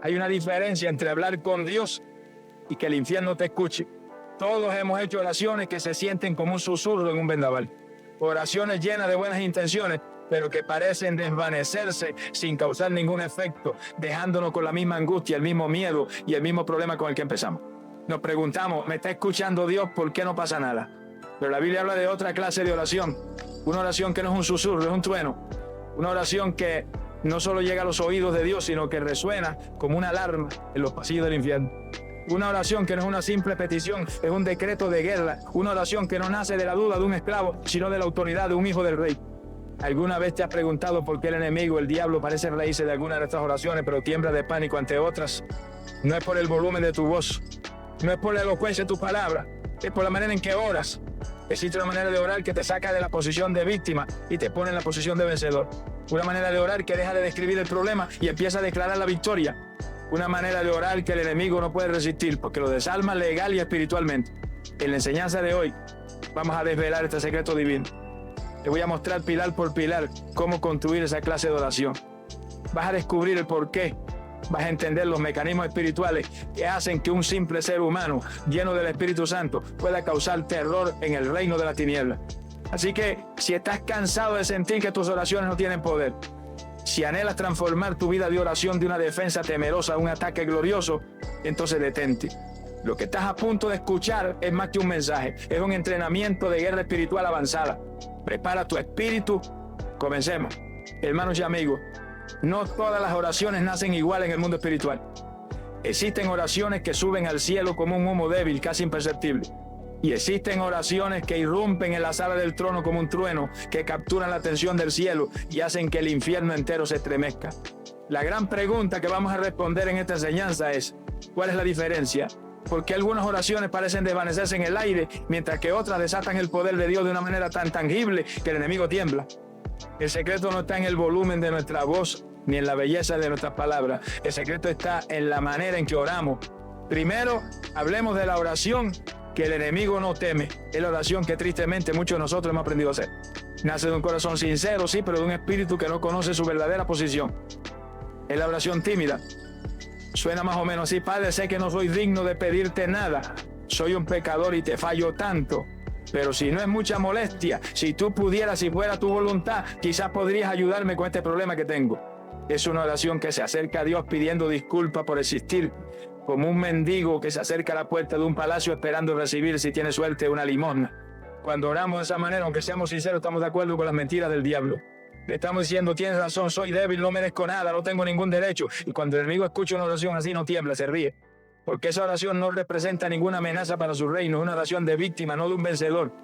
Hay una diferencia entre hablar con Dios y que el infierno te escuche. Todos hemos hecho oraciones que se sienten como un susurro en un vendaval. Oraciones llenas de buenas intenciones, pero que parecen desvanecerse sin causar ningún efecto, dejándonos con la misma angustia, el mismo miedo y el mismo problema con el que empezamos. Nos preguntamos, ¿me está escuchando Dios? ¿Por qué no pasa nada? Pero la Biblia habla de otra clase de oración. Una oración que no es un susurro, es un trueno. Una oración que no solo llega a los oídos de Dios, sino que resuena como una alarma en los pasillos del infierno. Una oración que no es una simple petición, es un decreto de guerra. Una oración que no nace de la duda de un esclavo, sino de la autoridad de un hijo del rey. ¿Alguna vez te has preguntado por qué el enemigo, el diablo, parece reírse de alguna de estas oraciones, pero tiembla de pánico ante otras? No es por el volumen de tu voz, no es por la elocuencia de tu palabra, es por la manera en que oras. Existe una manera de orar que te saca de la posición de víctima y te pone en la posición de vencedor. Una manera de orar que deja de describir el problema y empieza a declarar la victoria. Una manera de orar que el enemigo no puede resistir porque lo desarma legal y espiritualmente. En la enseñanza de hoy vamos a desvelar este secreto divino. Te voy a mostrar pilar por pilar cómo construir esa clase de oración. Vas a descubrir el porqué. Vas a entender los mecanismos espirituales que hacen que un simple ser humano lleno del Espíritu Santo pueda causar terror en el reino de la tiniebla. Así que si estás cansado de sentir que tus oraciones no tienen poder, si anhelas transformar tu vida de oración de una defensa temerosa a un ataque glorioso, entonces detente. Lo que estás a punto de escuchar es más que un mensaje, es un entrenamiento de guerra espiritual avanzada. Prepara tu espíritu. Comencemos. Hermanos y amigos, no todas las oraciones nacen igual en el mundo espiritual. Existen oraciones que suben al cielo como un humo débil, casi imperceptible. Y existen oraciones que irrumpen en la sala del trono como un trueno, que capturan la atención del cielo y hacen que el infierno entero se estremezca. La gran pregunta que vamos a responder en esta enseñanza es, ¿cuál es la diferencia? ¿Por qué algunas oraciones parecen desvanecerse en el aire, mientras que otras desatan el poder de Dios de una manera tan tangible que el enemigo tiembla? El secreto no está en el volumen de nuestra voz, ni en la belleza de nuestras palabras. El secreto está en la manera en que oramos. Primero, hablemos de la oración que el enemigo no teme. Es la oración que tristemente muchos de nosotros hemos aprendido a hacer. Nace de un corazón sincero, sí, pero de un espíritu que no conoce su verdadera posición. Es la oración tímida. Suena más o menos así: Padre, sé que no soy digno de pedirte nada. Soy un pecador y te fallo tanto. Pero si no es mucha molestia, si tú pudieras, si fuera tu voluntad, quizás podrías ayudarme con este problema que tengo. Es una oración que se acerca a Dios pidiendo disculpas por existir, como un mendigo que se acerca a la puerta de un palacio esperando recibir, si tiene suerte, una limosna. Cuando oramos de esa manera, aunque seamos sinceros, estamos de acuerdo con las mentiras del diablo. Le estamos diciendo: tienes razón, soy débil, no merezco nada, no tengo ningún derecho. Y cuando el enemigo escucha una oración así, no tiembla, se ríe. Porque esa oración no representa ninguna amenaza para su reino, es una oración de víctima, no de un vencedor.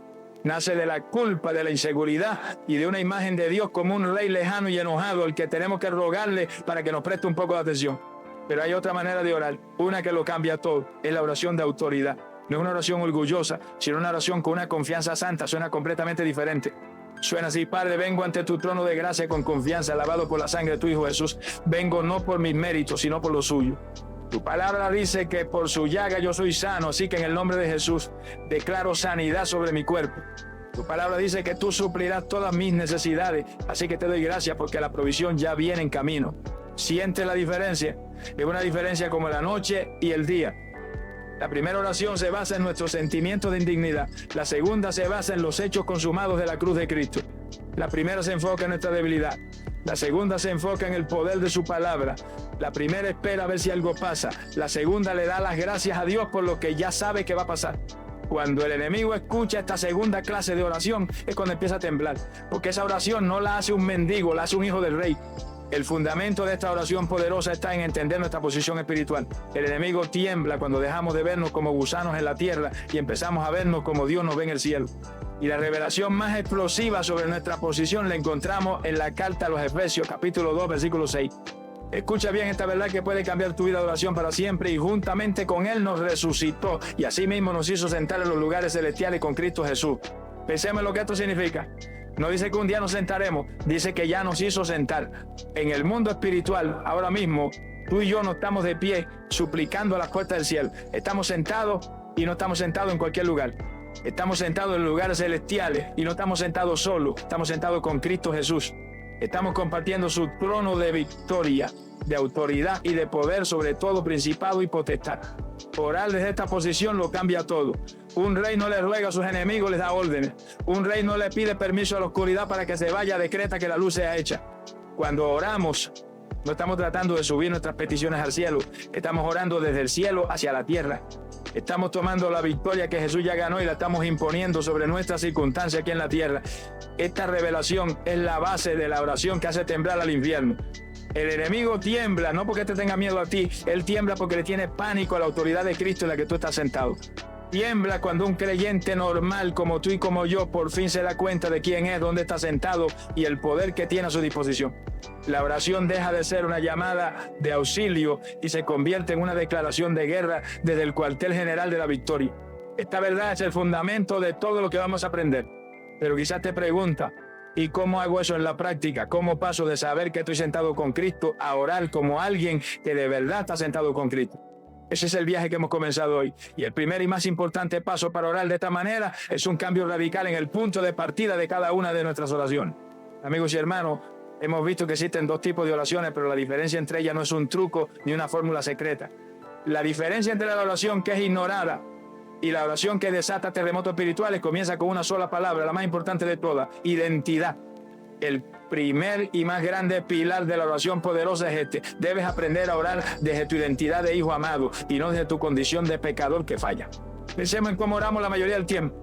Nace de la culpa, de la inseguridad y de una imagen de Dios como un rey lejano y enojado al que tenemos que rogarle para que nos preste un poco de atención. Pero hay otra manera de orar, una que lo cambia todo, es la oración de autoridad. No es una oración orgullosa, sino una oración con una confianza santa, suena completamente diferente. Suena así: Padre, vengo ante tu trono de gracia con confianza, lavado por la sangre de tu Hijo Jesús. Vengo no por mis méritos, sino por lo suyo. Tu palabra dice que por su llaga yo soy sano, así que en el nombre de Jesús declaro sanidad sobre mi cuerpo. Tu palabra dice que tú suplirás todas mis necesidades, así que te doy gracias porque la provisión ya viene en camino. ¿Sientes la diferencia? Es una diferencia como la noche y el día. La primera oración se basa en nuestro sentimiento de indignidad. La segunda se basa en los hechos consumados de la cruz de Cristo. La primera se enfoca en nuestra debilidad. La segunda se enfoca en el poder de su palabra. La primera espera a ver si algo pasa. La segunda le da las gracias a Dios por lo que ya sabe que va a pasar. Cuando el enemigo escucha esta segunda clase de oración es cuando empieza a temblar. Porque esa oración no la hace un mendigo, la hace un hijo del rey. El fundamento de esta oración poderosa está en entender nuestra posición espiritual. El enemigo tiembla cuando dejamos de vernos como gusanos en la tierra y empezamos a vernos como Dios nos ve en el cielo. Y la revelación más explosiva sobre nuestra posición la encontramos en la carta a los Efesios, capítulo 2, versículo 6. Escucha bien esta verdad que puede cambiar tu vida de oración para siempre: y juntamente con Él nos resucitó y asimismo nos hizo sentar en los lugares celestiales con Cristo Jesús. Pensemos en lo que esto significa. No dice que un día nos sentaremos, dice que ya nos hizo sentar. En el mundo espiritual, ahora mismo, tú y yo no estamos de pie suplicando a las puertas del cielo. Estamos sentados y no estamos sentados en cualquier lugar. Estamos sentados en lugares celestiales y no estamos sentados solos. Estamos sentados con Cristo Jesús. Estamos compartiendo su trono de victoria. de autoridad y de poder sobre todo principado y potestad. Orar desde esta posición lo cambia todo. Un rey no le ruega a sus enemigos, les da órdenes. Un rey no le pide permiso a la oscuridad para que se vaya, decreta que la luz sea hecha. Cuando oramos, no estamos tratando de subir nuestras peticiones al cielo, estamos orando desde el cielo hacia la tierra. Estamos tomando la victoria que Jesús ya ganó y la estamos imponiendo sobre nuestras circunstancias aquí en la tierra. Esta revelación es la base de la oración que hace temblar al infierno. El enemigo tiembla, no porque te tenga miedo a ti, él tiembla porque le tiene pánico a la autoridad de Cristo en la que tú estás sentado. Tiembla cuando un creyente normal como tú y como yo por fin se da cuenta de quién es, dónde está sentado y el poder que tiene a su disposición. La oración deja de ser una llamada de auxilio y se convierte en una declaración de guerra desde el cuartel general de la victoria. Esta verdad es el fundamento de todo lo que vamos a aprender. Pero quizás te pregunta, ¿y cómo hago eso en la práctica? ¿Cómo paso de saber que estoy sentado con Cristo a orar como alguien que de verdad está sentado con Cristo? Ese es el viaje que hemos comenzado hoy. Y el primer y más importante paso para orar de esta manera es un cambio radical en el punto de partida de cada una de nuestras oraciones. Amigos y hermanos, hemos visto que existen dos tipos de oraciones, pero la diferencia entre ellas no es un truco ni una fórmula secreta. La diferencia entre la oración que es ignorada y la oración que desata terremotos espirituales comienza con una sola palabra, la más importante de todas: identidad. El primer y más grande pilar de la oración poderosa es este: debes aprender a orar desde tu identidad de hijo amado y no desde tu condición de pecador que falla. Pensemos en cómo oramos la mayoría del tiempo.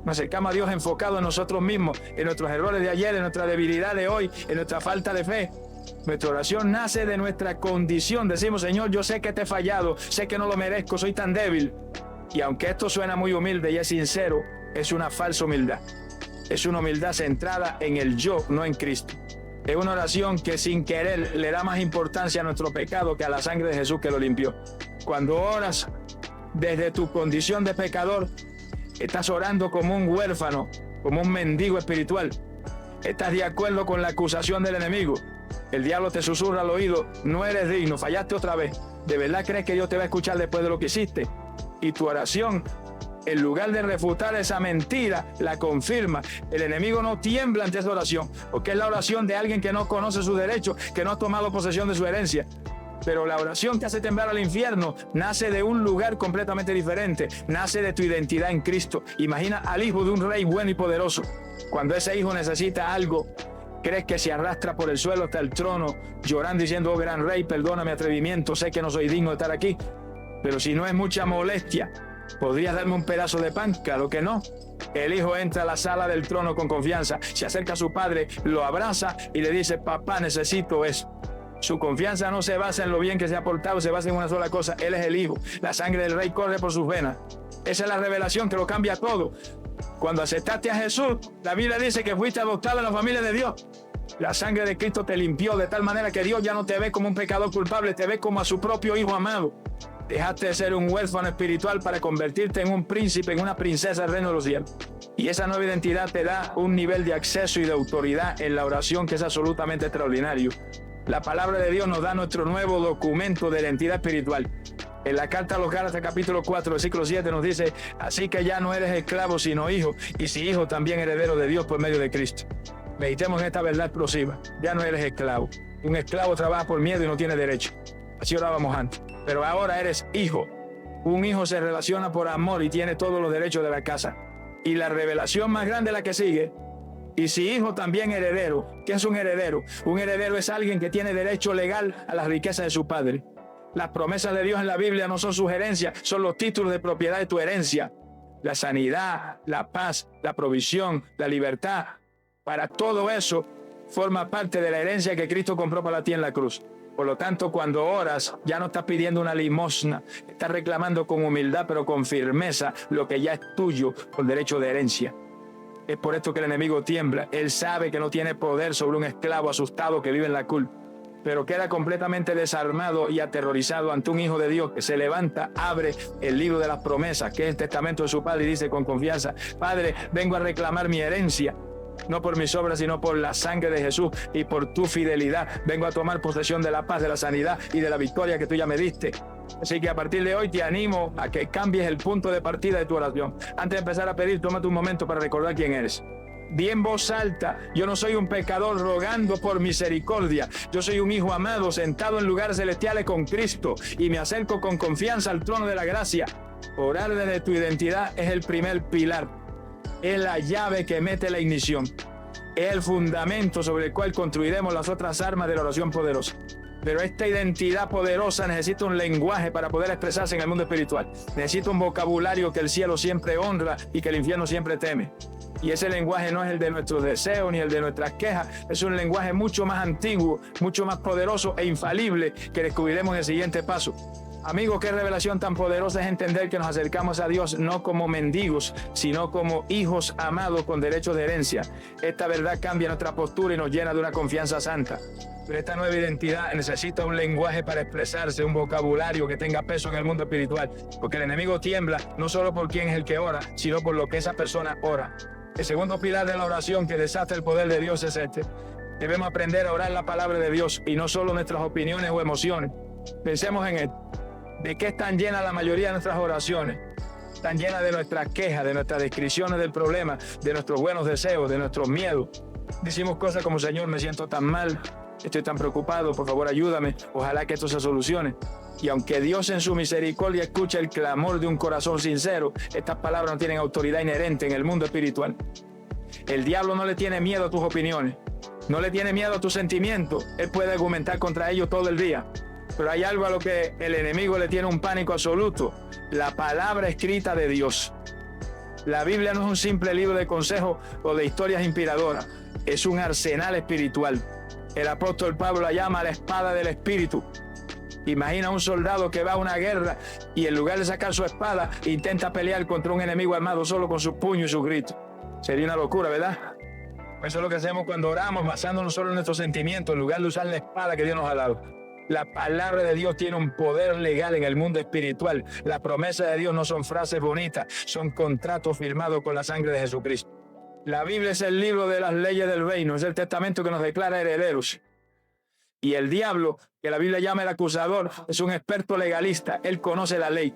Nos acercamos a Dios enfocado en nosotros mismos, en nuestros errores de ayer, en nuestra debilidad de hoy, en nuestra falta de fe. Nuestra oración nace de nuestra condición. Decimos: Señor, yo sé que te he fallado, sé que no lo merezco, soy tan débil. Y aunque esto suena muy humilde y es sincero, es una falsa humildad. Es una humildad centrada en el yo, no en Cristo. Es una oración que sin querer le da más importancia a nuestro pecado que a la sangre de Jesús que lo limpió. Cuando oras desde tu condición de pecador, estás orando como un huérfano, como un mendigo espiritual. Estás de acuerdo con la acusación del enemigo. El diablo te susurra al oído: no eres digno, fallaste otra vez. ¿De verdad crees que Dios te va a escuchar después de lo que hiciste? Y tu oración, en lugar de refutar esa mentira, la confirma. El enemigo no tiembla ante esa oración, porque es la oración de alguien que no conoce sus derechos, que no ha tomado posesión de su herencia. Pero la oración que hace temblar al infierno nace de un lugar completamente diferente. Nace de tu identidad en Cristo. Imagina al hijo de un rey bueno y poderoso. Cuando ese hijo necesita algo, crees que se arrastra por el suelo hasta el trono, llorando, diciendo: oh gran rey, perdona mi atrevimiento, sé que no soy digno de estar aquí. Pero si no es mucha molestia, ¿podrías darme un pedazo de pan? Claro que no. El hijo entra a la sala del trono con confianza, se acerca a su padre, lo abraza y le dice: papá, necesito eso. Su confianza no se basa en lo bien que se ha portado, se basa en una sola cosa: él es el hijo. La sangre del rey corre por sus venas. Esa es la revelación que lo cambia todo. Cuando aceptaste a Jesús, la Biblia dice que fuiste adoptado en la familia de Dios. La sangre de Cristo te limpió de tal manera que Dios ya no te ve como un pecador culpable, te ve como a su propio hijo amado. Dejaste de ser un huérfano espiritual para convertirte en un príncipe, en una princesa del reino de los cielos. Y esa nueva identidad te da un nivel de acceso y de autoridad en la oración que es absolutamente extraordinario. La palabra de Dios nos da nuestro nuevo documento de identidad espiritual. En la carta a los Gálatas capítulo 4, versículo 7 nos dice: así que ya no eres esclavo sino hijo, y si hijo también heredero de Dios por medio de Cristo. Meditemos en esta verdad explosiva. Ya no eres esclavo. Un esclavo trabaja por miedo y no tiene derecho. Así orábamos antes. Pero ahora eres hijo. Un hijo se relaciona por amor y tiene todos los derechos de la casa. Y la revelación más grande es la que sigue: y si hijo también heredero. ¿Qué es un heredero? Un heredero es alguien que tiene derecho legal a las riquezas de su padre. Las promesas de Dios en la Biblia no son sugerencias, son los títulos de propiedad de tu herencia. La sanidad, la paz, la provisión, la libertad. Para todo eso forma parte de la herencia que Cristo compró para ti en la cruz. Por lo tanto, cuando oras, ya no estás pidiendo una limosna, estás reclamando con humildad, pero con firmeza, lo que ya es tuyo por derecho de herencia. Es por esto que el enemigo tiembla. Él sabe que no tiene poder sobre un esclavo asustado que vive en la culpa, pero queda completamente desarmado y aterrorizado ante un hijo de Dios que se levanta, abre el libro de las promesas, que es el testamento de su padre, y dice con confianza: Padre, vengo a reclamar mi herencia. No por mis obras, sino por la sangre de Jesús y por tu fidelidad. Vengo a tomar posesión de la paz, de la sanidad y de la victoria que tú ya me diste. Así que a partir de hoy te animo a que cambies el punto de partida de tu oración. Antes de empezar a pedir, tómate un momento para recordar quién eres. Di en voz alta: yo no soy un pecador rogando por misericordia. Yo soy un hijo amado sentado en lugares celestiales con Cristo y me acerco con confianza al trono de la gracia. Orar desde tu identidad es el primer pilar. Es la llave que mete la ignición. Es el fundamento sobre el cual construiremos las otras armas de la oración poderosa. Pero esta identidad poderosa necesita un lenguaje para poder expresarse en el mundo espiritual. Necesita un vocabulario que el cielo siempre honra y que el infierno siempre teme. Y ese lenguaje no es el de nuestros deseos ni el de nuestras quejas. Es un lenguaje mucho más antiguo, mucho más poderoso e infalible que descubriremos en el siguiente paso. Amigos, qué revelación tan poderosa es entender que nos acercamos a Dios no como mendigos, sino como hijos amados con derechos de herencia. Esta verdad cambia nuestra postura y nos llena de una confianza santa. Pero esta nueva identidad necesita un lenguaje para expresarse, un vocabulario que tenga peso en el mundo espiritual. Porque el enemigo tiembla no solo por quién es el que ora, sino por lo que esa persona ora. El segundo pilar de la oración que desata el poder de Dios es este. Debemos aprender a orar la palabra de Dios y no solo nuestras opiniones o emociones. Pensemos en esto. ¿De qué están llenas la mayoría de nuestras oraciones? Están llenas de nuestras quejas, de nuestras descripciones del problema, de nuestros buenos deseos, de nuestros miedos. Decimos cosas como: Señor, me siento tan mal, estoy tan preocupado, por favor ayúdame, ojalá que esto se solucione. Y aunque Dios en su misericordia escucha el clamor de un corazón sincero, estas palabras no tienen autoridad inherente en el mundo espiritual. El diablo no le tiene miedo a tus opiniones, no le tiene miedo a tus sentimientos. Él puede argumentar contra ellos todo el día. Pero hay algo a lo que el enemigo le tiene un pánico absoluto: la palabra escrita de Dios. La Biblia no es un simple libro de consejos o de historias inspiradoras, es un arsenal espiritual. El apóstol Pablo la llama la espada del espíritu. Imagina un soldado que va a una guerra y en lugar de sacar su espada intenta pelear contra un enemigo armado solo con sus puños y sus gritos. Sería una locura, ¿verdad? Eso es lo que hacemos cuando oramos, basándonos solo en nuestros sentimientos en lugar de usar la espada que Dios nos ha dado. La palabra de Dios tiene un poder legal en el mundo espiritual. Las promesas de Dios no son frases bonitas, son contratos firmados con la sangre de Jesucristo. La Biblia es el libro de las leyes del reino, es el testamento que nos declara herederos. Y el diablo, que la Biblia llama el acusador, es un experto legalista. Él conoce la ley.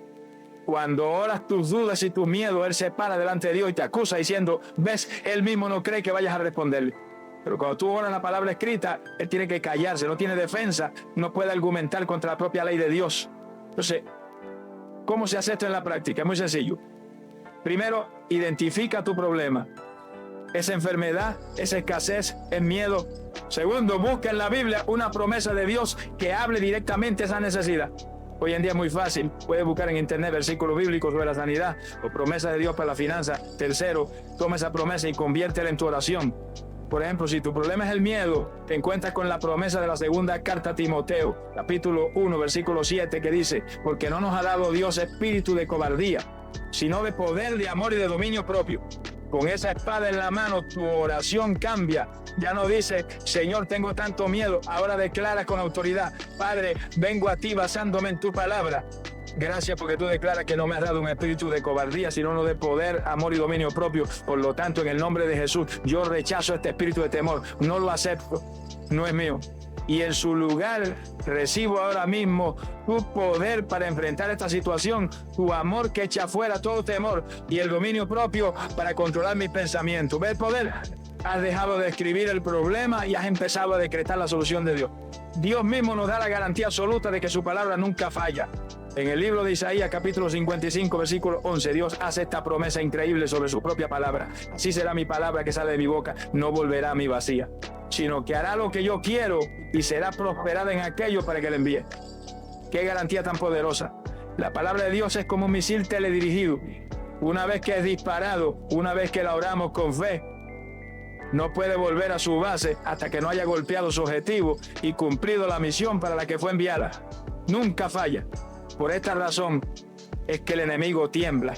Cuando oras tus dudas y tus miedos, él se para delante de Dios y te acusa diciendo: ves, él mismo no cree que vayas a responderle. Pero cuando tú oras la palabra escrita, él tiene que callarse, no tiene defensa, no puede argumentar contra la propia ley de Dios. Entonces, ¿cómo se hace esto en la práctica? Es muy sencillo. Primero, identifica tu problema. ¿Es enfermedad? ¿Es escasez? ¿Es miedo? Segundo, busca en la Biblia una promesa de Dios que hable directamente a esa necesidad. Hoy en día es muy fácil. Puedes buscar en internet versículos bíblicos sobre la sanidad o promesas de Dios para la finanza. Tercero, toma esa promesa y conviértela en tu oración. Por ejemplo, si tu problema es el miedo, te encuentras con la promesa de la segunda carta a Timoteo, capítulo 1, versículo 7, que dice: porque no nos ha dado Dios espíritu de cobardía, sino de poder, de amor y de dominio propio. Con esa espada en la mano, tu oración cambia. Ya no dice: Señor, tengo tanto miedo. Ahora declaras con autoridad: Padre, vengo a ti basándome en tu palabra. Gracias porque tú declaras que no me has dado un espíritu de cobardía, sino uno de poder, amor y dominio propio. Por lo tanto, en el nombre de Jesús, yo rechazo este espíritu de temor. No lo acepto. No es mío. Y en su lugar recibo ahora mismo tu poder para enfrentar esta situación, tu amor que echa fuera todo temor y el dominio propio para controlar mis pensamientos. ¿Ves el poder? Has dejado de escribir el problema y has empezado a decretar la solución de Dios. Dios mismo nos da la garantía absoluta de que su palabra nunca falla. En el libro de Isaías, capítulo 55, versículo 11, Dios hace esta promesa increíble sobre su propia palabra. Así será mi palabra que sale de mi boca, no volverá a mí vacía, sino que hará lo que yo quiero y será prosperada en aquello para que le envíe. ¡Qué garantía tan poderosa! La palabra de Dios es como un misil teledirigido. Una vez que es disparado, una vez que la oramos con fe, no puede volver a su base hasta que no haya golpeado su objetivo y cumplido la misión para la que fue enviada. Nunca falla. Por esta razón es que el enemigo tiembla,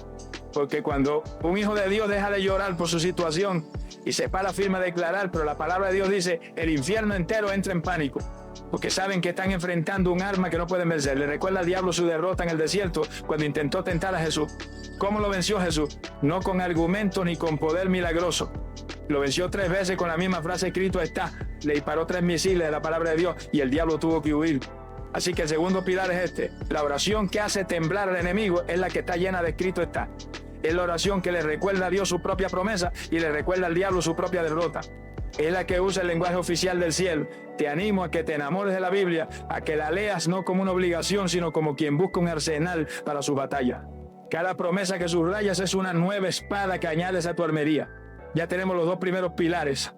porque cuando un hijo de Dios deja de llorar por su situación y se para firme a declarar, pero la palabra de Dios dice, el infierno entero entra en pánico, porque saben que están enfrentando un arma que no pueden vencer. Le recuerda al diablo su derrota en el desierto cuando intentó tentar a Jesús. ¿Cómo lo venció Jesús? No con argumentos ni con poder milagroso. Lo venció 3 veces con la misma frase: escrito está. Le disparó 3 misiles de la palabra de Dios y el diablo tuvo que huir. Así que el segundo pilar es este. La oración que hace temblar al enemigo es la que está llena de escrito está. Es la oración que le recuerda a Dios su propia promesa y le recuerda al diablo su propia derrota. Es la que usa el lenguaje oficial del cielo. Te animo a que te enamores de la Biblia, a que la leas no como una obligación, sino como quien busca un arsenal para su batalla. Cada promesa que subrayas es una nueva espada que añades a tu armería. Ya tenemos los dos primeros pilares.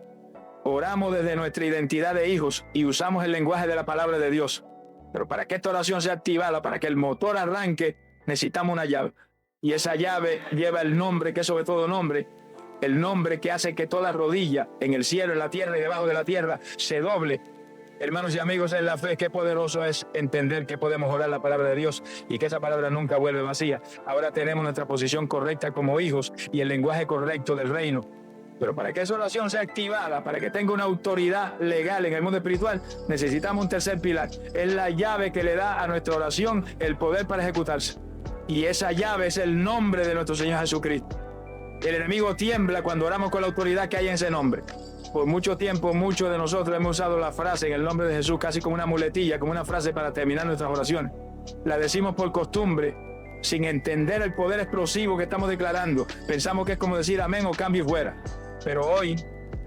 Oramos desde nuestra identidad de hijos y usamos el lenguaje de la palabra de Dios. Pero para que esta oración sea activada, para que el motor arranque, necesitamos una llave. Y esa llave lleva el nombre que es sobre todo nombre, el nombre que hace que toda rodilla en el cielo, en la tierra y debajo de la tierra se doble. Hermanos y amigos en la fe, qué poderoso es entender que podemos orar la palabra de Dios y que esa palabra nunca vuelve vacía. Ahora tenemos nuestra posición correcta como hijos y el lenguaje correcto del reino. Pero para que esa oración sea activada, para que tenga una autoridad legal en el mundo espiritual, necesitamos un tercer pilar. Es la llave que le da a nuestra oración el poder para ejecutarse. Y esa llave es el nombre de nuestro Señor Jesucristo. El enemigo tiembla cuando oramos con la autoridad que hay en ese nombre. Por mucho tiempo, muchos de nosotros hemos usado la frase en el nombre de Jesús casi como una muletilla, como una frase para terminar nuestras oraciones. La decimos por costumbre, sin entender el poder explosivo que estamos declarando. Pensamos que es como decir amén o cambio y fuera. Pero hoy,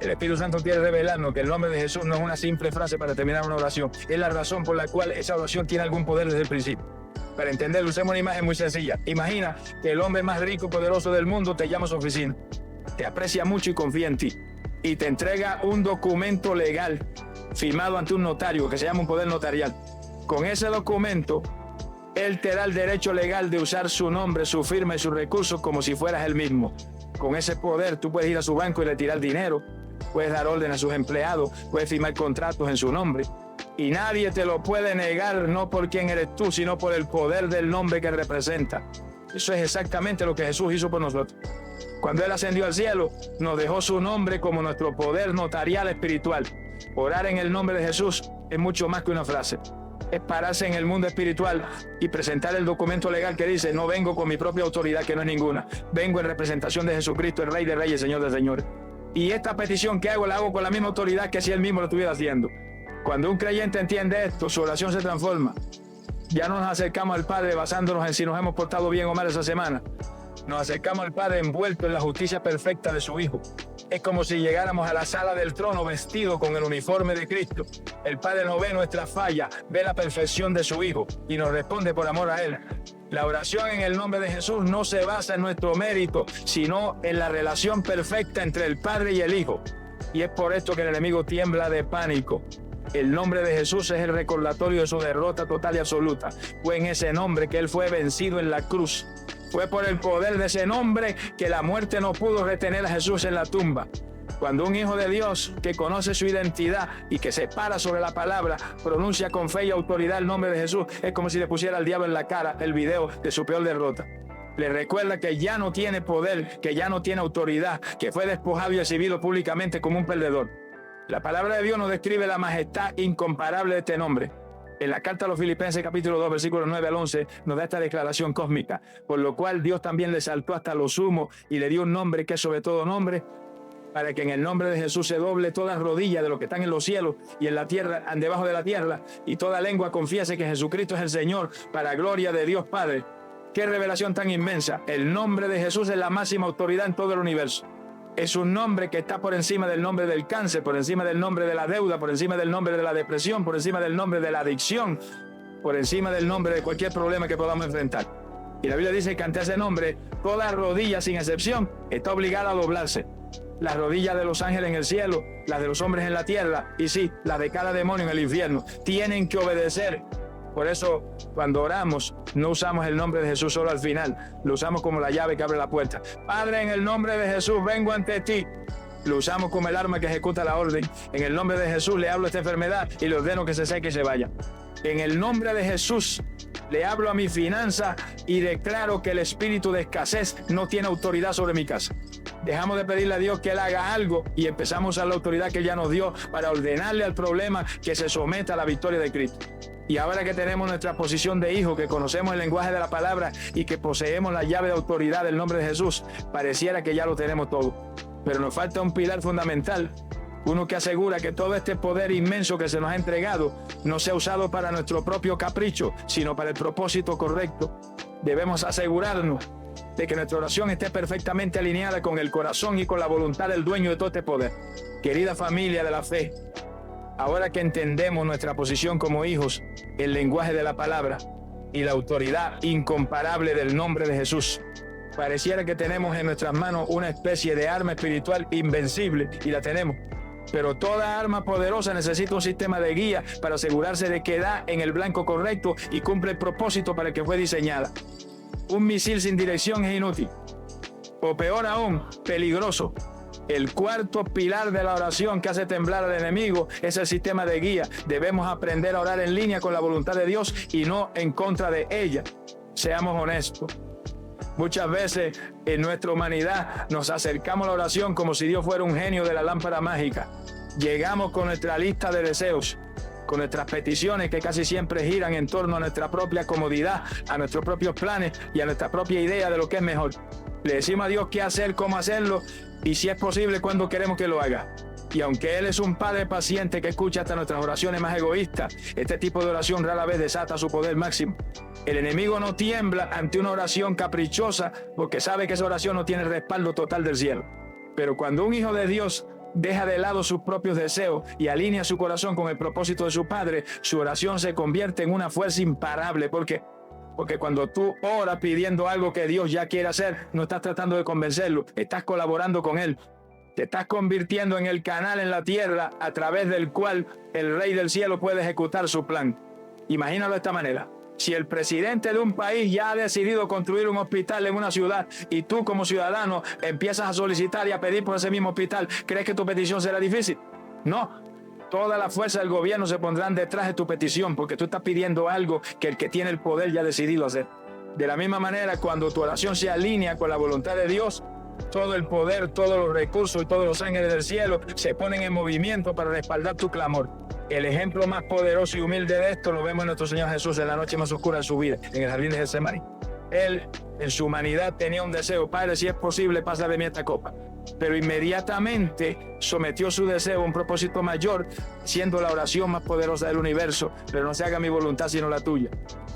el Espíritu Santo quiere revelarnos que el nombre de Jesús no es una simple frase para terminar una oración. Es la razón por la cual esa oración tiene algún poder desde el principio. Para entenderlo, usemos una imagen muy sencilla. Imagina que el hombre más rico y poderoso del mundo te llama a su oficina. Te aprecia mucho y confía en ti. Y te entrega un documento legal firmado ante un notario que se llama un poder notarial. Con ese documento, él te da el derecho legal de usar su nombre, su firma y sus recursos como si fueras él mismo. Con ese poder tú puedes ir a su banco y retirar dinero, puedes dar orden a sus empleados, puedes firmar contratos en su nombre. Y nadie te lo puede negar, no por quién eres tú, sino por el poder del nombre que representa. Eso es exactamente lo que Jesús hizo por nosotros. Cuando Él ascendió al cielo, nos dejó su nombre como nuestro poder notarial espiritual. Orar en el nombre de Jesús es mucho más que una frase. Es pararse en el mundo espiritual y presentar el documento legal que dice: no vengo con mi propia autoridad, que no es ninguna. Vengo en representación de Jesucristo, el Rey de Reyes, Señor de Señores. Y esta petición que hago, la hago con la misma autoridad que si Él mismo lo estuviera haciendo. Cuando un creyente entiende esto, su oración se transforma. Ya no nos acercamos al Padre basándonos en si nos hemos portado bien o mal esa semana. Nos acercamos al Padre envuelto en la justicia perfecta de su Hijo. Es como si llegáramos a la sala del trono vestido con el uniforme de Cristo. El Padre no ve nuestra falla, ve la perfección de su Hijo y nos responde por amor a Él. La oración en el nombre de Jesús no se basa en nuestro mérito, sino en la relación perfecta entre el Padre y el Hijo. Y es por esto que el enemigo tiembla de pánico. El nombre de Jesús es el recordatorio de su derrota total y absoluta. Fue en ese nombre que Él fue vencido en la cruz. Fue por el poder de ese nombre que la muerte no pudo retener a Jesús en la tumba. Cuando un hijo de Dios que conoce su identidad y que se para sobre la palabra, pronuncia con fe y autoridad el nombre de Jesús, es como si le pusiera al diablo en la cara el video de su peor derrota. Le recuerda que ya no tiene poder, que ya no tiene autoridad, que fue despojado y exhibido públicamente como un perdedor. La palabra de Dios nos describe la majestad incomparable de este nombre. En la carta a los Filipenses capítulo 2 versículos 9 al 11 nos da esta declaración cósmica, por lo cual Dios también le exaltó hasta lo sumo y le dio un nombre que es sobre todo nombre, para que en el nombre de Jesús se doble toda rodilla de los que están en los cielos y en la tierra, debajo de la tierra, y toda lengua confiese que Jesucristo es el Señor, para gloria de Dios Padre. ¡Qué revelación tan inmensa! El nombre de Jesús es la máxima autoridad en todo el universo. Es un nombre que está por encima del nombre del cáncer, por encima del nombre de la deuda, por encima del nombre de la depresión, por encima del nombre de la adicción, por encima del nombre de cualquier problema que podamos enfrentar. Y la Biblia dice que ante ese nombre, toda rodilla sin excepción está obligada a doblarse. Las rodillas de los ángeles en el cielo, las de los hombres en la tierra, y sí, las de cada demonio en el infierno, tienen que obedecer. Por eso, cuando oramos, no usamos el nombre de Jesús solo al final. Lo usamos como la llave que abre la puerta. Padre, en el nombre de Jesús, vengo ante ti. Lo usamos como el arma que ejecuta la orden. En el nombre de Jesús le hablo a esta enfermedad y le ordeno que se seque y se vaya. En el nombre de Jesús le hablo a mi finanza y declaro que el espíritu de escasez no tiene autoridad sobre mi casa. Dejamos de pedirle a Dios que Él haga algo y empezamos a usar la autoridad que ya nos dio para ordenarle al problema que se someta a la victoria de Cristo. Y ahora que tenemos nuestra posición de hijo, que conocemos el lenguaje de la palabra y que poseemos la llave de autoridad del nombre de Jesús, pareciera que ya lo tenemos todo. Pero nos falta un pilar fundamental, uno que asegura que todo este poder inmenso que se nos ha entregado no sea usado para nuestro propio capricho, sino para el propósito correcto. Debemos asegurarnos de que nuestra oración esté perfectamente alineada con el corazón y con la voluntad del dueño de todo este poder. Querida familia de la fe, ahora que entendemos nuestra posición como hijos, el lenguaje de la palabra y la autoridad incomparable del nombre de Jesús, pareciera que tenemos en nuestras manos una especie de arma espiritual invencible, y la tenemos. Pero toda arma poderosa necesita un sistema de guía para asegurarse de que da en el blanco correcto y cumple el propósito para el que fue diseñada. Un misil sin dirección es inútil, o peor aún, peligroso. El cuarto pilar de la oración que hace temblar al enemigo es el sistema de guía. Debemos aprender a orar en línea con la voluntad de Dios y no en contra de ella. Seamos honestos. Muchas veces en nuestra humanidad nos acercamos a la oración como si Dios fuera un genio de la lámpara mágica. Llegamos con nuestra lista de deseos, con nuestras peticiones que casi siempre giran en torno a nuestra propia comodidad, a nuestros propios planes y a nuestra propia idea de lo que es mejor. Le decimos a Dios qué hacer, cómo hacerlo y si es posible cuando queremos que lo haga. Y aunque Él es un Padre paciente que escucha hasta nuestras oraciones más egoístas, este tipo de oración rara vez desata su poder máximo. El enemigo no tiembla ante una oración caprichosa porque sabe que esa oración no tiene respaldo total del cielo. Pero cuando un hijo de Dios deja de lado sus propios deseos y alinea su corazón con el propósito de su Padre, su oración se convierte en una fuerza imparable. Porque cuando tú oras pidiendo algo que Dios ya quiere hacer, no estás tratando de convencerlo, estás colaborando con Él. Te estás convirtiendo en el canal en la tierra a través del cual el Rey del Cielo puede ejecutar su plan. Imagínalo de esta manera. Si el presidente de un país ya ha decidido construir un hospital en una ciudad y tú como ciudadano empiezas a solicitar y a pedir por ese mismo hospital, ¿crees que tu petición será difícil? No. Toda la fuerza del gobierno se pondrán detrás de tu petición porque tú estás pidiendo algo que el que tiene el poder ya ha decidido hacer. De la misma manera, cuando tu oración se alinea con la voluntad de Dios, todo el poder, todos los recursos y todos los ángeles del cielo se ponen en movimiento para respaldar tu clamor. El ejemplo más poderoso y humilde de esto lo vemos en nuestro Señor Jesús en la noche más oscura de su vida, en el jardín de Getsemaní. Él, en su humanidad, tenía un deseo: Padre, si es posible, pasa de mí esta copa. Pero inmediatamente sometió su deseo a un propósito mayor, siendo la oración más poderosa del universo: pero no se haga mi voluntad sino la tuya.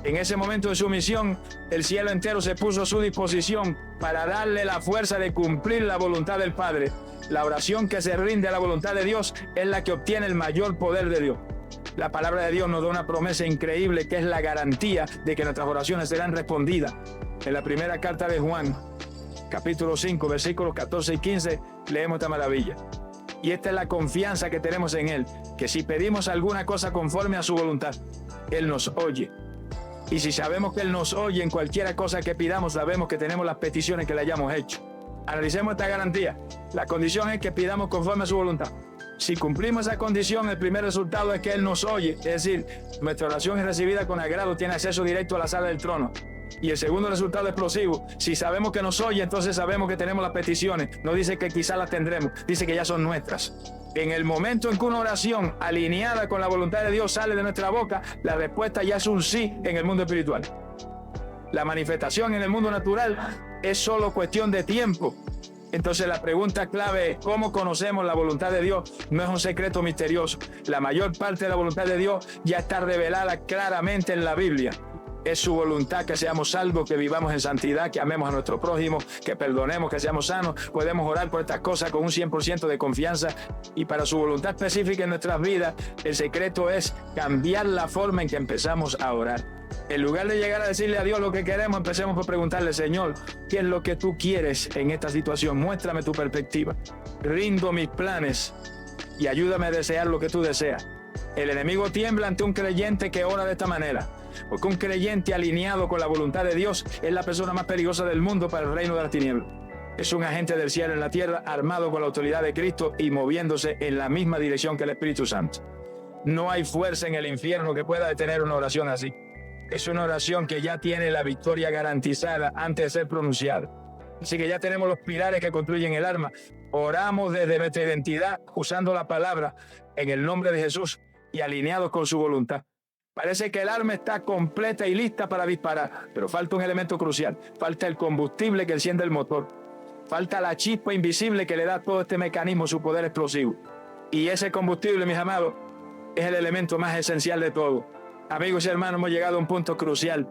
En ese momento de su misión, el cielo entero se puso a su disposición para darle la fuerza de cumplir la voluntad del Padre. La oración que se rinde a la voluntad de Dios es la que obtiene el mayor poder de Dios. La palabra de Dios nos da una promesa increíble que es la garantía de que nuestras oraciones serán respondidas. En la primera carta de Juan, capítulo 5, versículos 14 y 15, leemos esta maravilla. Y esta es la confianza que tenemos en Él, que si pedimos alguna cosa conforme a su voluntad, Él nos oye. Y si sabemos que Él nos oye en cualquiera cosa que pidamos, sabemos que tenemos las peticiones que le hayamos hecho. Analicemos esta garantía. La condición es que pidamos conforme a su voluntad. Si cumplimos esa condición, el primer resultado es que Él nos oye. Es decir, nuestra oración es recibida con agrado, tiene acceso directo a la sala del trono. Y el segundo resultado explosivo: si sabemos que nos oye, entonces sabemos que tenemos las peticiones. No dice que quizás las tendremos, dice que ya son nuestras. En el momento en que una oración alineada con la voluntad de Dios sale de nuestra boca, la respuesta ya es un sí en el mundo espiritual. La manifestación en el mundo natural es solo cuestión de tiempo. Entonces la pregunta clave es: ¿cómo conocemos la voluntad de Dios? No es un secreto misterioso. La mayor parte de la voluntad de Dios ya está revelada claramente en la Biblia. Es su voluntad que seamos salvos, que vivamos en santidad, que amemos a nuestro prójimo, que perdonemos, que seamos sanos. Podemos orar por estas cosas con un 100% de confianza. Y para su voluntad específica en nuestras vidas, el secreto es cambiar la forma en que empezamos a orar. En lugar de llegar a decirle a Dios lo que queremos, empecemos por preguntarle: Señor, ¿qué es lo que tú quieres en esta situación? Muéstrame tu perspectiva. Rindo mis planes y ayúdame a desear lo que tú deseas. El enemigo tiembla ante un creyente que ora de esta manera, porque un creyente alineado con la voluntad de Dios es la persona más peligrosa del mundo para el reino de las tinieblas. Es un agente del cielo en la tierra, armado con la autoridad de Cristo y moviéndose en la misma dirección que el Espíritu Santo. No hay fuerza en el infierno que pueda detener una oración así. Es una oración que ya tiene la victoria garantizada antes de ser pronunciada. Así que ya tenemos los pilares que construyen el arma. Oramos desde nuestra identidad, usando la palabra en el nombre de Jesús y alineados con su voluntad. Parece que el arma está completa y lista para disparar, pero falta un elemento crucial. Falta el combustible que enciende el motor. Falta la chispa invisible que le da a todo este mecanismo su poder explosivo. Y ese combustible, mis amados, es el elemento más esencial de todo. Amigos y hermanos, hemos llegado a un punto crucial.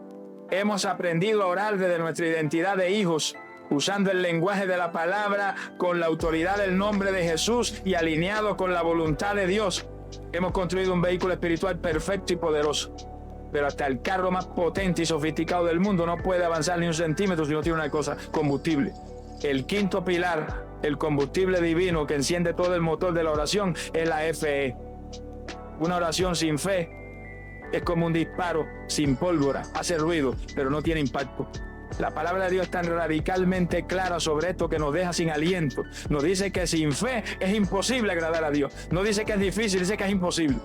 Hemos aprendido a orar desde nuestra identidad de hijos, usando el lenguaje de la palabra con la autoridad del nombre de Jesús y alineado con la voluntad de Dios. Hemos construido un vehículo espiritual perfecto y poderoso. Pero hasta el carro más potente y sofisticado del mundo no puede avanzar ni un centímetro si no tiene una cosa: combustible. El quinto pilar, el combustible divino que enciende todo el motor de la oración, es la fe. Una oración sin fe es como un disparo sin pólvora. Hace ruido, pero no tiene impacto. La palabra de Dios es tan radicalmente clara sobre esto que nos deja sin aliento. Nos dice que sin fe es imposible agradar a Dios. No dice que es difícil, dice que es imposible.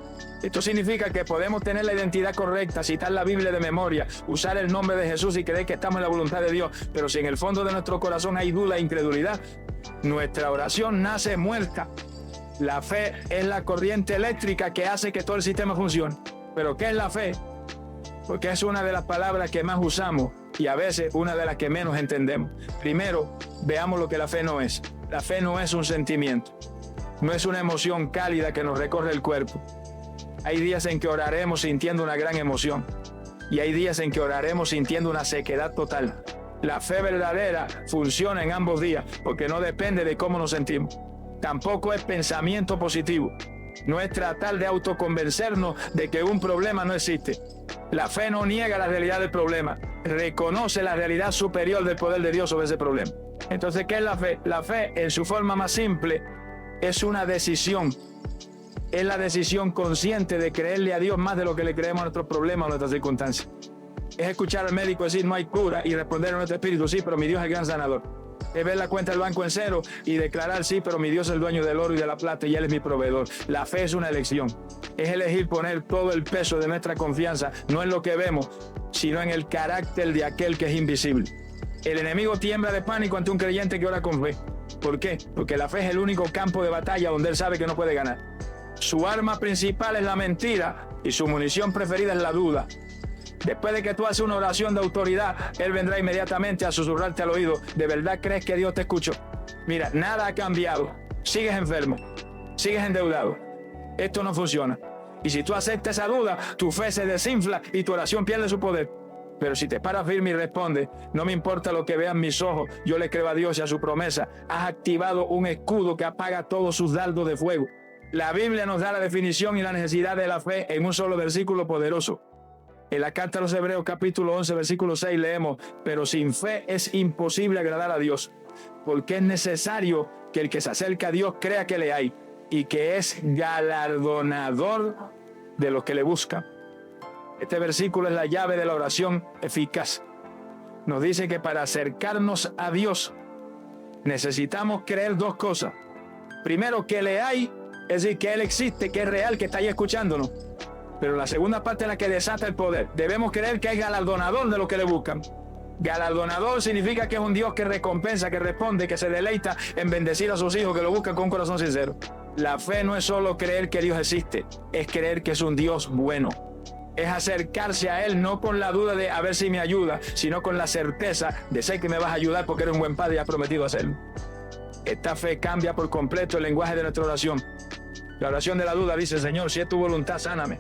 Esto significa que podemos tener la identidad correcta, citar la Biblia de memoria, usar el nombre de Jesús y creer que estamos en la voluntad de Dios. Pero si en el fondo de nuestro corazón hay duda e incredulidad, nuestra oración nace muerta. La fe es la corriente eléctrica que hace que todo el sistema funcione. ¿Pero qué es la fe? Porque es una de las palabras que más usamos y a veces una de las que menos entendemos. Primero, veamos lo que la fe no es. La fe no es un sentimiento, no es una emoción cálida que nos recorre el cuerpo. Hay días en que oraremos sintiendo una gran emoción y hay días en que oraremos sintiendo una sequedad total. La fe verdadera funciona en ambos días porque no depende de cómo nos sentimos. Tampoco es pensamiento positivo. No es tratar de autoconvencernos de que un problema no existe. La fe no niega la realidad del problema, reconoce la realidad superior del poder de Dios sobre ese problema. Entonces, ¿qué es la fe? La fe, en su forma más simple, es una decisión. Es la decisión consciente de creerle a Dios más de lo que le creemos a nuestros problemas o a nuestras circunstancias. Es escuchar al médico decir no hay cura y responder a nuestro espíritu: sí, pero mi Dios es el gran sanador. Es ver la cuenta del banco en cero y declarar: sí, pero mi Dios es el dueño del oro y de la plata y Él es mi proveedor. La fe es una elección. Es elegir poner todo el peso de nuestra confianza, no en lo que vemos, sino en el carácter de aquel que es invisible. El enemigo tiembla de pánico ante un creyente que ora con fe. ¿Por qué? Porque la fe es el único campo de batalla donde él sabe que no puede ganar. Su arma principal es la mentira y su munición preferida es la duda. Después de que tú haces una oración de autoridad, Él vendrá inmediatamente a susurrarte al oído: ¿de verdad crees que Dios te escuchó? Mira, nada ha cambiado. Sigues enfermo, sigues endeudado. Esto no funciona. Y si tú aceptas esa duda, tu fe se desinfla y tu oración pierde su poder. Pero si te paras firme y respondes: no me importa lo que vean mis ojos, yo le creo a Dios y a su promesa, has activado un escudo que apaga todos sus dardos de fuego. La Biblia nos da la definición y la necesidad de la fe en un solo versículo poderoso. En la carta a los Hebreos, capítulo 11, versículo 6, leemos: pero sin fe es imposible agradar a Dios, porque es necesario que el que se acerca a Dios crea que le hay y que es galardonador de los que le buscan. Este versículo es la llave de la oración eficaz. Nos dice que para acercarnos a Dios necesitamos creer dos cosas. Primero, que le hay, es decir, que Él existe, que es real, que está ahí escuchándonos. Pero la segunda parte es la que desata el poder. Debemos creer que es galardonador de los que le buscan. Galardonador significa que es un Dios que recompensa, que responde, que se deleita en bendecir a sus hijos que lo buscan con un corazón sincero. La fe no es solo creer que Dios existe, es creer que es un Dios bueno. Es acercarse a Él no con la duda de a ver si me ayuda, sino con la certeza de sé que me vas a ayudar porque eres un buen padre y has prometido hacerlo. Esta fe cambia por completo el lenguaje de nuestra oración. La oración de la duda dice: Señor, si es tu voluntad, sáname.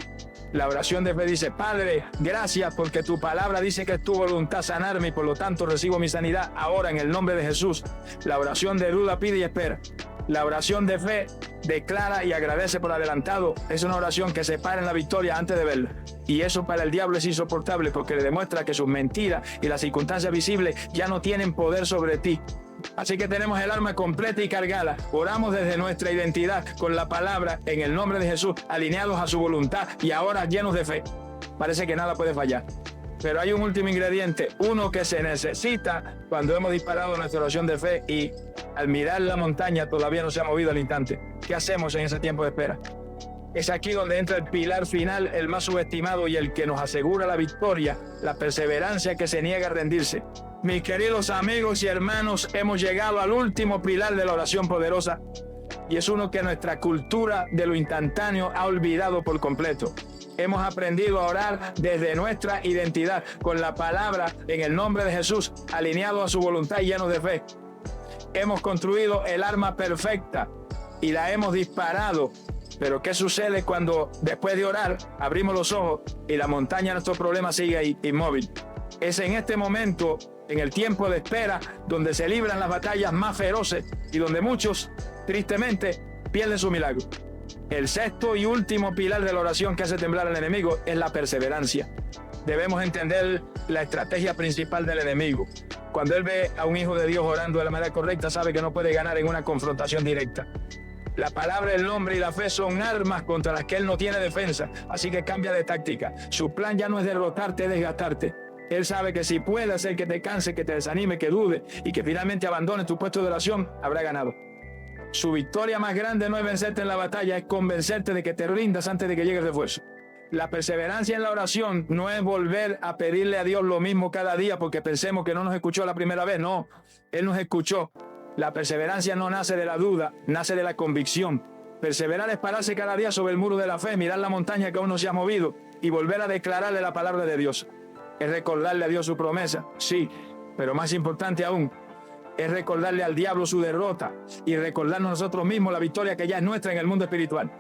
La oración de fe dice: Padre, gracias porque tu palabra dice que es tu voluntad sanarme y por lo tanto recibo mi sanidad ahora en el nombre de Jesús. La oración de duda pide y espera. La oración de fe declara y agradece por adelantado. Es una oración que se para en la victoria antes de verla. Y eso para el diablo es insoportable porque le demuestra que sus mentiras y las circunstancias visibles ya no tienen poder sobre ti. Así que tenemos el arma completa y cargada. Oramos desde nuestra identidad con la palabra en el nombre de Jesús, alineados a su voluntad y ahora llenos de fe. Parece que nada puede fallar. Pero hay un último ingrediente, uno que se necesita cuando hemos disparado nuestra oración de fe y al mirar la montaña todavía no se ha movido al instante. ¿Qué hacemos en ese tiempo de espera? Es aquí donde entra el pilar final, el más subestimado y el que nos asegura la victoria, la perseverancia que se niega a rendirse. Mis queridos amigos y hermanos, hemos llegado al último pilar de la oración poderosa y es uno que nuestra cultura de lo instantáneo ha olvidado por completo. Hemos aprendido a orar desde nuestra identidad, con la palabra en el nombre de Jesús, alineado a su voluntad y llenos de fe. Hemos construido el arma perfecta y la hemos disparado. Pero ¿qué sucede cuando después de orar abrimos los ojos y la montaña de nuestro problema sigue ahí, inmóvil? Es en este momento, en el tiempo de espera, donde se libran las batallas más feroces y donde muchos, tristemente, pierden su milagro. El sexto y último pilar de la oración que hace temblar al enemigo es la perseverancia. Debemos entender la estrategia principal del enemigo. Cuando él ve a un hijo de Dios orando de la manera correcta, sabe que no puede ganar en una confrontación directa. La palabra, el nombre y la fe son armas contra las que él no tiene defensa, así que cambia de táctica. Su plan ya no es derrotarte, es desgastarte. Él sabe que si puede hacer que te canse, que te desanime, que dude y que finalmente abandones tu puesto de oración, habrá ganado. Su victoria más grande no es vencerte en la batalla, es convencerte de que te rindas antes de que llegue el refuerzo. La perseverancia en la oración no es volver a pedirle a Dios lo mismo cada día porque pensemos que no nos escuchó la primera vez. No, Él nos escuchó. La perseverancia no nace de la duda, nace de la convicción. Perseverar es pararse cada día sobre el muro de la fe, mirar la montaña que aún no se ha movido y volver a declararle la palabra de Dios. Es recordarle a Dios su promesa, sí, pero más importante aún, es recordarle al diablo su derrota y recordarnos nosotros mismos la victoria que ya es nuestra en el mundo espiritual.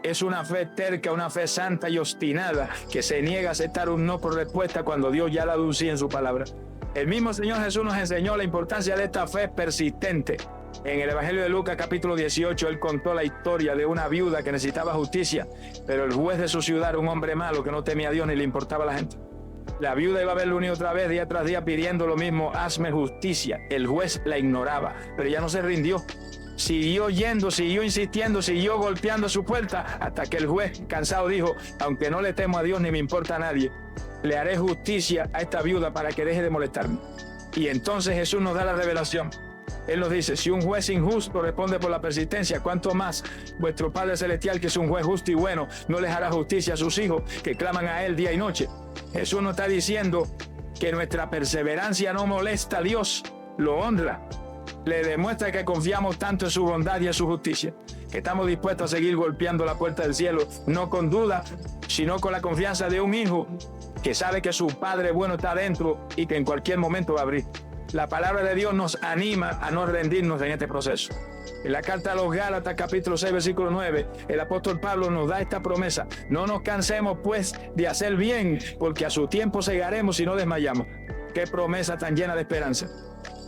Es una fe terca, una fe santa y obstinada que se niega a aceptar un no por respuesta cuando Dios ya la aducía en su palabra. El mismo Señor Jesús nos enseñó la importancia de esta fe persistente. En el Evangelio de Lucas capítulo 18, Él contó la historia de una viuda que necesitaba justicia, pero el juez de su ciudad era un hombre malo que no temía a Dios ni le importaba a la gente. La viuda iba a verlo una y otra vez, día tras día, pidiendo lo mismo: hazme justicia. El juez la ignoraba, pero ella no se rindió. Siguió yendo, siguió insistiendo, siguió golpeando su puerta, hasta que el juez, cansado, dijo: aunque no le temo a Dios ni me importa a nadie, le haré justicia a esta viuda para que deje de molestarme. Y entonces Jesús nos da la revelación. Él nos dice: si un juez injusto responde por la persistencia, ¿cuánto más vuestro Padre Celestial, que es un juez justo y bueno, no les hará justicia a sus hijos que claman a Él día y noche? Jesús nos está diciendo que nuestra perseverancia no molesta a Dios, lo honra. Le demuestra que confiamos tanto en su bondad y en su justicia, que estamos dispuestos a seguir golpeando la puerta del cielo, no con duda, sino con la confianza de un hijo que sabe que su Padre bueno está dentro y que en cualquier momento va a abrir. La palabra de Dios nos anima a no rendirnos en este proceso. En la carta a los Gálatas, capítulo 6, versículo 9, el apóstol Pablo nos da esta promesa: no nos cansemos pues de hacer bien, porque a su tiempo segaremos y no desmayamos. Qué promesa tan llena de esperanza.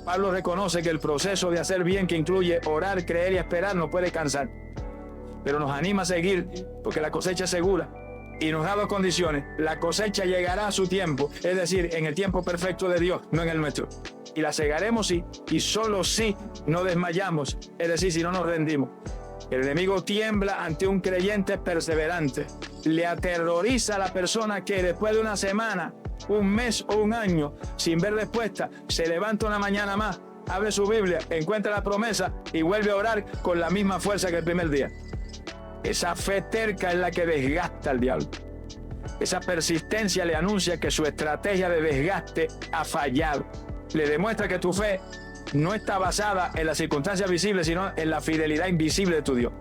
Pablo reconoce que el proceso de hacer bien, que incluye orar, creer y esperar, no puede cansar, pero nos anima a seguir porque la cosecha es segura y nos da dos condiciones: la cosecha llegará a su tiempo, es decir, en el tiempo perfecto de Dios, no en el nuestro, y la segaremos sí, y solo si no desmayamos, es decir, si no nos rendimos. El enemigo tiembla ante un creyente perseverante. Le aterroriza a la persona que después de una semana, un mes o un año sin ver respuesta, se levanta una mañana más, abre su Biblia, encuentra la promesa y vuelve a orar con la misma fuerza que el primer día. Esa fe terca es la que desgasta al diablo. Esa persistencia le anuncia que su estrategia de desgaste ha fallado. Le demuestra que tu fe no está basada en las circunstancias visibles, sino en la fidelidad invisible de tu Dios.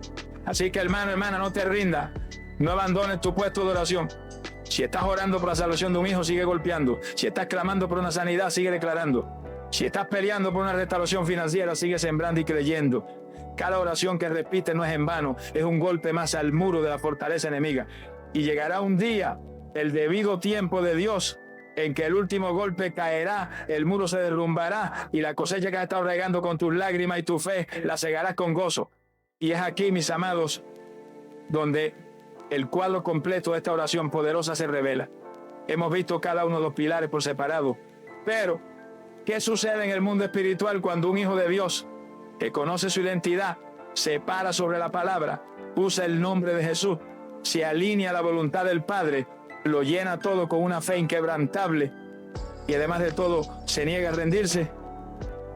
Así que, hermano, hermana, no te rindas, no abandones tu puesto de oración. Si estás orando por la salvación de un hijo, sigue golpeando. Si estás clamando por una sanidad, sigue declarando. Si estás peleando por una restauración financiera, sigue sembrando y creyendo. Cada oración que repites no es en vano, es un golpe más al muro de la fortaleza enemiga. Y llegará un día, el debido tiempo de Dios, en que el último golpe caerá, el muro se derrumbará y la cosecha que has estado regando con tus lágrimas y tu fe la segarás con gozo. Y es aquí, mis amados, donde el cuadro completo de esta oración poderosa se revela. Hemos visto cada uno de los pilares por separado, pero ¿qué sucede en el mundo espiritual cuando un hijo de Dios que conoce su identidad se para sobre la palabra, usa el nombre de Jesús, se alinea a la voluntad del Padre, lo llena todo con una fe inquebrantable y además de todo se niega a rendirse?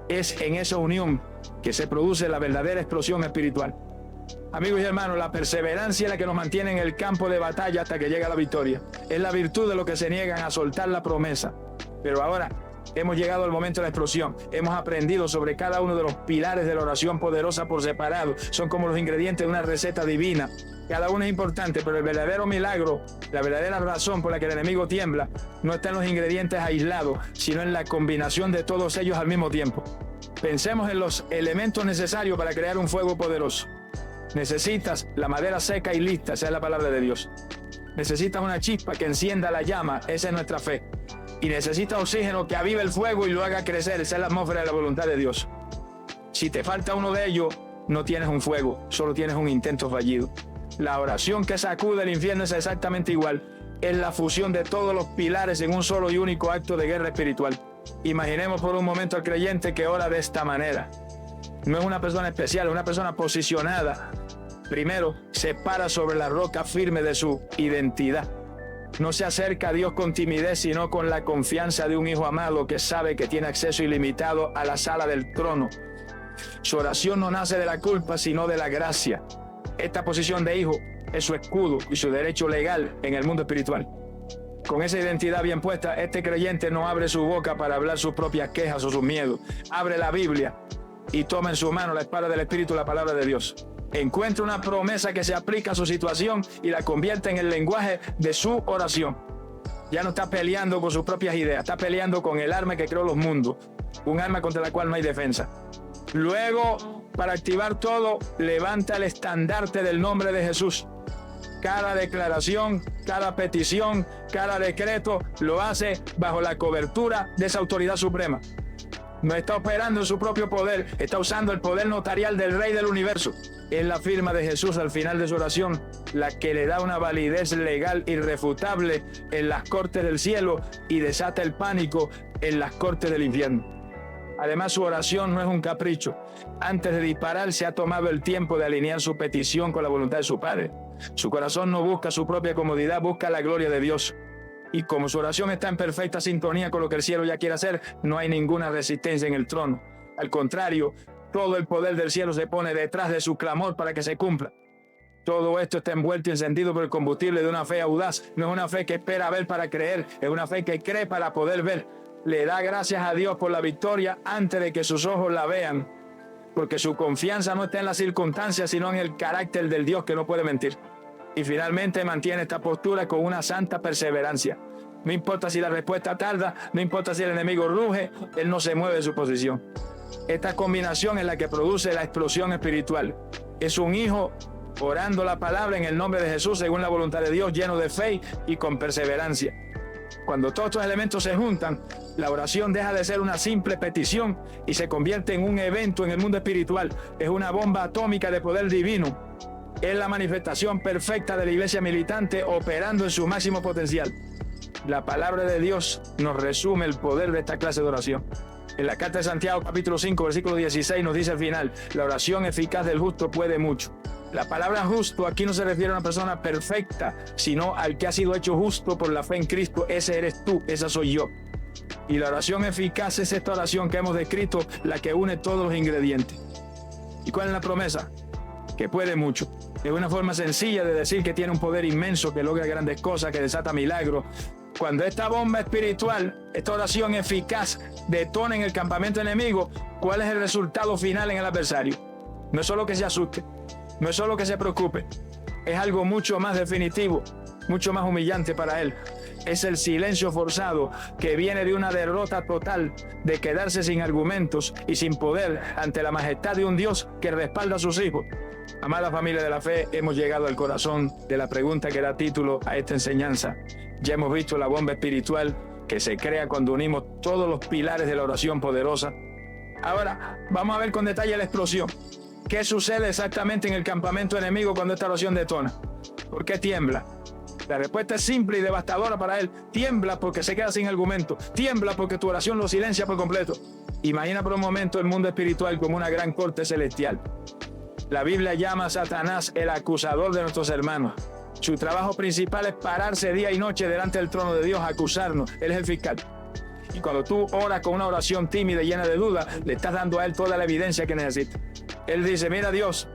Es en esa unión que se produce la verdadera explosión espiritual. Amigos y hermanos, la perseverancia es la que nos mantiene en el campo de batalla hasta que llega la victoria. Es la virtud de los que se niegan a soltar la promesa. Pero ahora hemos llegado al momento de la explosión. Hemos aprendido sobre cada uno de los pilares de la oración poderosa por separado. Son como los ingredientes de una receta divina. Cada uno es importante, pero el verdadero milagro, la verdadera razón por la que el enemigo tiembla, no está en los ingredientes aislados, sino en la combinación de todos ellos al mismo tiempo. Pensemos en los elementos necesarios para crear un fuego poderoso. Necesitas la madera seca y lista, esa es la palabra de Dios. Necesitas una chispa que encienda la llama, esa es nuestra fe. y necesita oxígeno que avive el fuego y lo haga crecer. Esa es la atmósfera de la voluntad de Dios. Si te falta uno de ellos, no tienes un fuego, solo tienes un intento fallido. La oración que sacude el infierno es exactamente igual. Es la fusión de todos los pilares en un solo y único acto de guerra espiritual. Imaginemos por un momento al creyente que ora de esta manera. No es una persona especial, es una persona posicionada. Primero, se para sobre la roca firme de su identidad. No se acerca a Dios con timidez, sino con la confianza de un hijo amado que sabe que tiene acceso ilimitado a la sala del trono. Su oración no nace de la culpa, sino de la gracia. Esta posición de hijo es su escudo y su derecho legal en el mundo espiritual. Con esa identidad bien puesta, este creyente no abre su boca para hablar sus propias quejas o sus miedos. Abre la Biblia y toma en su mano la espada del Espíritu, la palabra de Dios. Encuentra una promesa que se aplica a su situación y la convierte en el lenguaje de su oración. Ya no está peleando con sus propias ideas, está peleando con el arma que creó los mundos, un arma contra la cual no hay defensa. Luego, para activar todo, levanta el estandarte del nombre de Jesús. Cada declaración, cada petición, cada decreto lo hace bajo la cobertura de esa autoridad suprema. No está operando en su propio poder, está usando el poder notarial del Rey del Universo. Es la firma de Jesús al final de su oración la que le da una validez legal irrefutable en las cortes del cielo y desata el pánico en las cortes del infierno. Además, su oración no es un capricho. Antes de disparar, se ha tomado el tiempo de alinear su petición con la voluntad de su Padre. Su corazón no busca su propia comodidad, busca la gloria de Dios. Y como su oración está en perfecta sintonía con lo que el cielo ya quiere hacer, no hay ninguna resistencia en el trono. Al contrario, todo el poder del cielo se pone detrás de su clamor para que se cumpla. Todo esto está envuelto y encendido por el combustible de una fe audaz. No es una fe que espera ver para creer, es una fe que cree para poder ver. Le da gracias a Dios por la victoria antes de que sus ojos la vean, porque su confianza no está en las circunstancias, sino en el carácter del Dios que no puede mentir. Y finalmente mantiene esta postura con una santa perseverancia. No importa si la respuesta tarda, no importa si el enemigo ruge, él no se mueve de su posición. Esta combinación es la que produce la explosión espiritual. Es un hijo orando la palabra en el nombre de Jesús según la voluntad de Dios, lleno de fe y con perseverancia. Cuando todos estos elementos se juntan, la oración deja de ser una simple petición y se convierte en un evento en el mundo espiritual. Es una bomba atómica de poder divino. Es la manifestación perfecta de la iglesia militante operando en su máximo potencial. La palabra de Dios nos resume el poder de esta clase de oración. En la carta de Santiago, capítulo 5, versículo 16, nos dice al final: la oración eficaz del justo puede mucho. La palabra justo aquí no se refiere a una persona perfecta, sino al que ha sido hecho justo por la fe en Cristo. Ese eres tú, esa soy yo. Y la oración eficaz es esta oración que hemos descrito, la que une todos los ingredientes. ¿Y cuál es la promesa? Que puede mucho. Es una forma sencilla de decir que tiene un poder inmenso, que logra grandes cosas, que desata milagros. Cuando esta bomba espiritual, esta oración eficaz, detona en el campamento enemigo, ¿cuál es el resultado final en el adversario? No es solo que se asuste, no es solo que se preocupe, es algo mucho más definitivo, mucho más humillante para él. Es el silencio forzado que viene de una derrota total, de quedarse sin argumentos y sin poder ante la majestad de un Dios que respalda a sus hijos. Amada familia de la fe, hemos llegado al corazón de la pregunta que da título a esta enseñanza. Ya hemos visto la bomba espiritual que se crea cuando unimos todos los pilares de la oración poderosa. Ahora vamos a ver con detalle la explosión. ¿Qué sucede exactamente en el campamento enemigo cuando esta oración detona? ¿Por qué tiembla? La respuesta es simple y devastadora para él. Tiembla porque se queda sin argumento. Tiembla porque tu oración lo silencia por completo. Imagina por un momento el mundo espiritual como una gran corte celestial. La Biblia llama a Satanás el acusador de nuestros hermanos. Su trabajo principal es pararse día y noche delante del trono de Dios a acusarnos. Él es el fiscal. Y cuando tú oras con una oración tímida y llena de dudas, le estás dando a él toda la evidencia que necesita. Él dice: mira, Dios,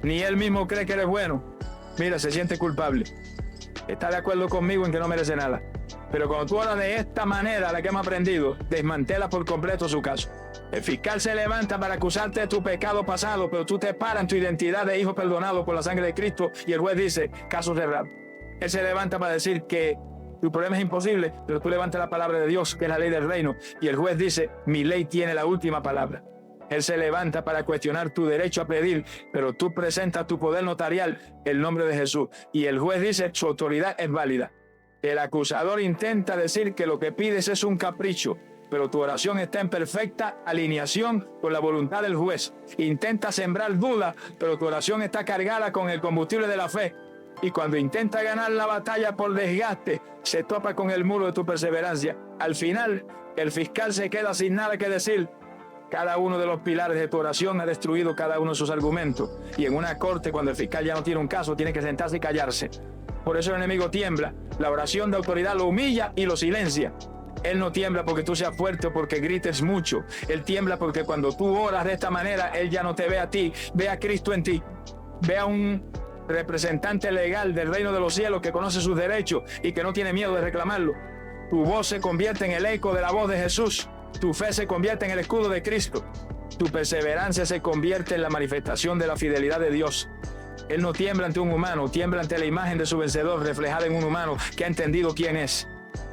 ni él mismo cree que eres bueno. Mira, se siente culpable. Está de acuerdo conmigo en que no merece nada. Pero cuando tú oras de esta manera, la que hemos aprendido, desmantela por completo su caso. El fiscal se levanta para acusarte de tu pecado pasado, pero tú te paras en tu identidad de hijo perdonado por la sangre de Cristo y el juez dice: caso cerrado. Él se levanta para decir que tu problema es imposible, pero tú levantas la palabra de Dios, que es la ley del reino, y el juez dice: mi ley tiene la última palabra. Él se levanta para cuestionar tu derecho a pedir, pero tú presentas tu poder notarial, el nombre de Jesús, y el juez dice: su autoridad es válida. El acusador intenta decir que lo que pides es un capricho, pero tu oración está en perfecta alineación con la voluntad del juez. Intenta sembrar duda, pero tu oración está cargada con el combustible de la fe. Y cuando intenta ganar la batalla por desgaste, se topa con el muro de tu perseverancia. Al final, el fiscal se queda sin nada que decir. Cada uno de los pilares de tu oración ha destruido cada uno de sus argumentos. Y en una corte, cuando el fiscal ya no tiene un caso, tiene que sentarse y callarse. Por eso el enemigo tiembla. La oración de autoridad lo humilla y lo silencia. Él no tiembla porque tú seas fuerte o porque grites mucho. Él tiembla porque cuando tú oras de esta manera, Él ya no te ve a ti, ve a Cristo en ti. Ve a un representante legal del reino de los cielos que conoce sus derechos y que no tiene miedo de reclamarlo. Tu voz se convierte en el eco de la voz de Jesús. Tu fe se convierte en el escudo de Cristo. Tu perseverancia se convierte en la manifestación de la fidelidad de Dios. Él no tiembla ante un humano, tiembla ante la imagen de su vencedor reflejada en un humano que ha entendido quién es.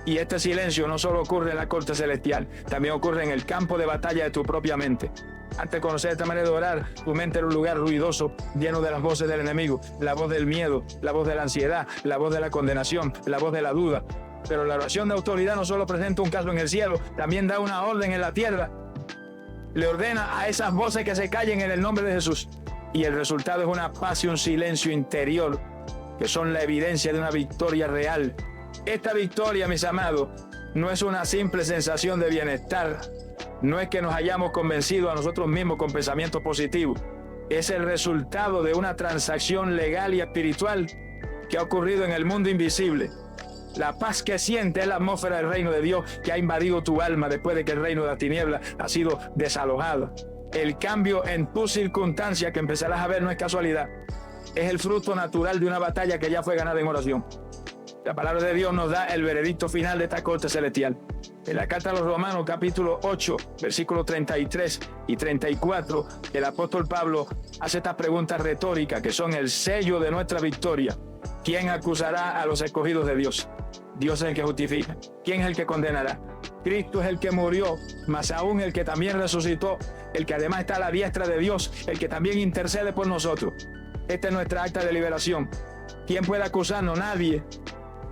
Y este silencio no solo ocurre en la corte celestial, también ocurre en el campo de batalla de tu propia mente. Antes de conocer esta manera de orar, tu mente era un lugar ruidoso, lleno de las voces del enemigo, la voz del miedo, la voz de la ansiedad, la voz de la condenación, la voz de la duda. Pero la oración de autoridad no solo presenta un caso en el cielo, también da una orden en la tierra. Le ordena a esas voces que se callen en el nombre de Jesús. Y el resultado es una paz y un silencio interior, que son la evidencia de una victoria real. Esta victoria, mis amados, no es una simple sensación de bienestar. No es que nos hayamos convencido a nosotros mismos con pensamientos positivos. Es el resultado de una transacción legal y espiritual que ha ocurrido en el mundo invisible. La paz que siente es la atmósfera del reino de Dios que ha invadido tu alma después de que el reino de la tiniebla ha sido desalojado. El cambio en tus circunstancias que empezarás a ver no es casualidad. Es el fruto natural de una batalla que ya fue ganada en oración. La palabra de Dios nos da el veredicto final de esta corte celestial. En la carta a los Romanos, capítulo 8, versículos 33 y 34, el apóstol Pablo hace estas preguntas retóricas que son el sello de nuestra victoria. ¿Quién acusará a los escogidos de Dios? Dios es el que justifica. ¿Quién es el que condenará? Cristo es el que murió, más aún el que también resucitó, el que además está a la diestra de Dios, el que también intercede por nosotros. Esta es nuestra acta de liberación. ¿Quién puede acusarnos? Nadie.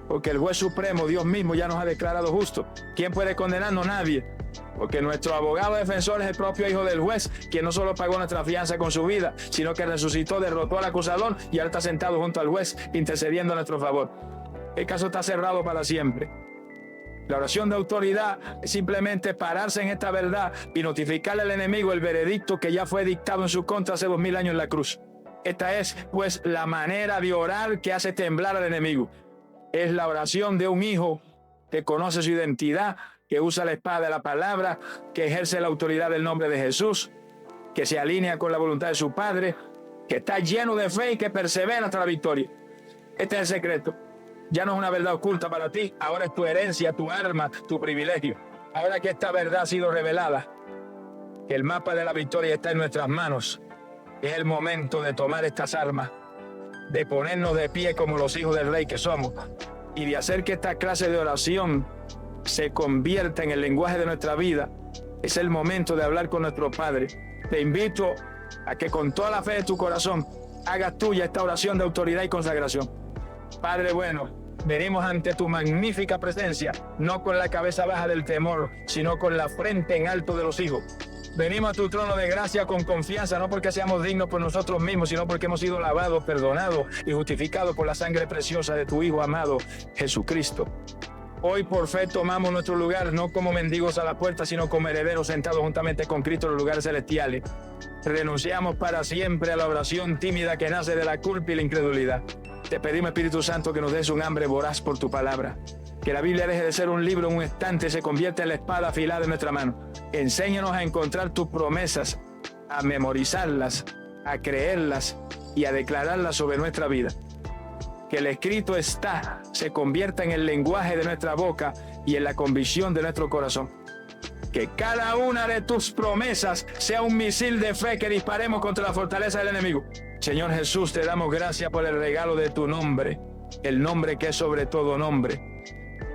Porque el juez supremo, Dios mismo, ya nos ha declarado justos. ¿Quién puede condenarnos? Nadie. Porque nuestro abogado defensor es el propio Hijo del juez, quien no solo pagó nuestra fianza con su vida, sino que resucitó, derrotó al acusador y ahora está sentado junto al juez, intercediendo a nuestro favor. El caso está cerrado para siempre. La oración de autoridad es simplemente pararse en esta verdad y notificarle al enemigo el veredicto que ya fue dictado en su contra hace 2000 años en la cruz. Esta es, pues, la manera de orar que hace temblar al enemigo. Es la oración de un hijo que conoce su identidad, que usa la espada de la palabra, que ejerce la autoridad del nombre de Jesús, que se alinea con la voluntad de su Padre, que está lleno de fe y que persevera hasta la victoria. Este es el secreto. Ya no es una verdad oculta para ti, ahora es tu herencia, tu arma, tu privilegio. Ahora que esta verdad ha sido revelada, que el mapa de la victoria está en nuestras manos, es el momento de tomar estas armas, de ponernos de pie como los hijos del rey que somos y de hacer que esta clase de oración se convierta en el lenguaje de nuestra vida. Es el momento de hablar con nuestro Padre. Te invito a que con toda la fe de tu corazón hagas tuya esta oración de autoridad y consagración. Padre bueno, venimos ante tu magnífica presencia, no con la cabeza baja del temor, sino con la frente en alto de los hijos. Venimos a tu trono de gracia con confianza, no porque seamos dignos por nosotros mismos, sino porque hemos sido lavados, perdonados y justificados por la sangre preciosa de tu Hijo amado, Jesucristo. Hoy por fe tomamos nuestro lugar, no como mendigos a la puerta, sino como herederos sentados juntamente con Cristo en los lugares celestiales. Renunciamos para siempre a la oración tímida que nace de la culpa y la incredulidad. Te pedimos, Espíritu Santo, que nos des un hambre voraz por tu palabra. Que la Biblia deje de ser un libro en un estante y se convierta en la espada afilada en nuestra mano. Enséñanos a encontrar tus promesas, a memorizarlas, a creerlas y a declararlas sobre nuestra vida. Que el escrito está se convierta en el lenguaje de nuestra boca y en la convicción de nuestro corazón. Que cada una de tus promesas sea un misil de fe que disparemos contra la fortaleza del enemigo. Señor Jesús, te damos gracias por el regalo de tu nombre, el nombre que es sobre todo nombre.